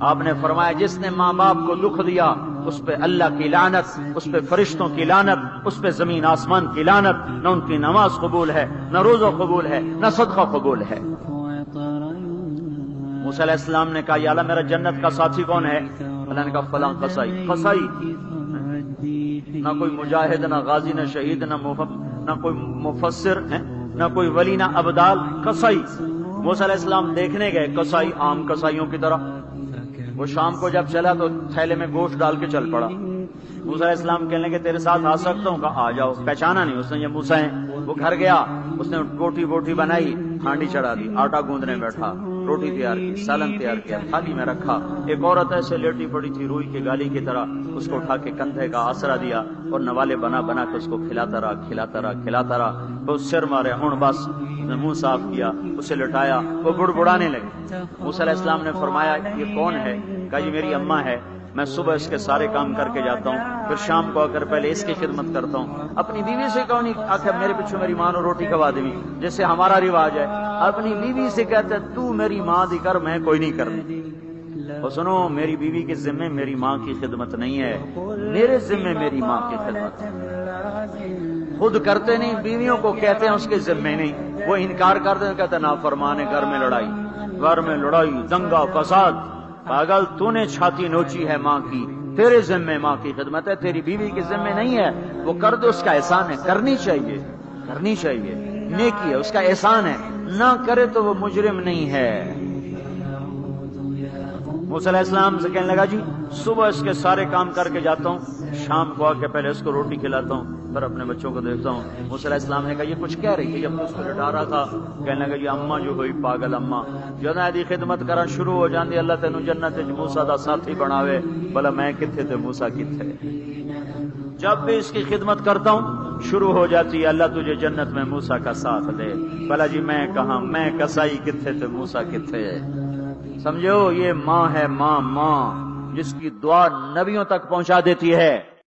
آپ نے فرمایا جس نے ماں باپ کو دکھ دیا اس پہ اللہ کی لعنت، اس پہ فرشتوں کی لعنت، اس پہ زمین آسمان کی لعنت، نہ ان کی نماز قبول ہے، نہ روزہ قبول ہے، نہ صدقہ قبول ہے۔ موسیٰ علیہ السلام نے کہا یا اللہ میرا جنت کا ساتھی کون ہے؟ اللہ نے کہا فلاں قصائی۔ قصائی نہ کوئی مجاہد، نہ غازی، نہ شہید، نہ کوئی مفسر ہے، نہ کوئی ولی، نہ ابدال، قصائی۔ موسیٰ علیہ السلام دیکھنے گئے قصائی عام قصائیوں کی طرح، وہ شام کو جب چلا تو تھیلے میں گوشت ڈال کے چل پڑا۔ موسیٰ علیہ السلام کہنے لگے تیرے ساتھ آ سکتا ہوں؟ کہا آ جاؤ۔ پہچانا نہیں اس نے یہ موسیٰ ہیں۔ وہ گھر گیا، اس نے بوٹی بنائی، ہانڈی چڑھا دی، آٹا گوندنے بیٹھا، روٹی تیار کی، سالن تیار کیا، تھالی میں رکھا۔ ایک عورت ایسے لیٹی پڑی تھی روئی کی گالی کی طرح، اس کو اٹھا کے کندھے کا آسرا دیا اور نوالے بنا بنا کے اس کو کھلاتا رہا۔ وہ سر مارے، ہن بس نے منہ صاف کیا، اسے لٹایا، وہ بڑبڑانے لگے۔ موسیٰ علیہ السلام نے فرمایا یہ کون ہے؟ کہا یہ میری اماں ہے، میں صبح اس کے سارے کام کر کے جاتا ہوں، پھر شام کو آ کر پہلے اس کی خدمت کرتا ہوں۔ اپنی بیوی سے کہو نہیں آخر میرے پیچھے میری ماں نے روٹی کھوا دی، جیسے ہمارا رواج ہے، اپنی بیوی سے کہتے تو میری ماں دی کر، میں کوئی نہیں کرنی۔ اور سنو میری بیوی کے ذمے میری ماں کی خدمت نہیں ہے، میرے ذمے میری ماں کی خدمت ہے۔ خود کرتے نہیں، بیویوں کو کہتے ہیں اس کے ذمے نہیں، وہ انکار کرتے ہیں، کہتے ہیں نافرمان ہے، گھر میں لڑائی، دنگا فساد۔ پاگل تو نے چھاتی نوچی ہے ماں کی، تیرے ذمے ماں کی خدمت ہے، تیری بیوی کے ذمے نہیں ہے۔ وہ کر دے اس کا احسان ہے، کرنی چاہیے، نیکی ہے، اس کا احسان ہے، نہ کرے تو وہ مجرم نہیں ہے۔ موسیٰ علیہ السلام سے کہنے لگا جی صبح اس کے سارے کام کر کے جاتا ہوں، شام کو آ کے پہلے اس کو روٹی کھلاتا ہوں، پھر اپنے بچوں کو دیکھتا ہوں۔ موسیٰ علیہ السلام نے کہا یہ کچھ کہہ رہی ہے؟ جب اس کو لٹا رہا تھا کہنے لگا جی اماں جو ہوئی پاگل اماں جدوں دی خدمت کرن شروع ہو جاندی اللہ تینوں جنت وچ موسیٰ دا ساتھی بناوے، بھلا میں کتھے تے موسیٰ کتھے۔ جب بھی اس کی خدمت کرتا ہوں شروع ہو جاتی ہے اللہ تجھے جنت میں موسیٰ کا ساتھ دے، بھلا جی میں کہاں، میں کسائی کتھے تے موسیٰ کتھے۔ سمجھو یہ ماں ہے، ماں جس کی دعا نبیوں تک پہنچا دیتی ہے۔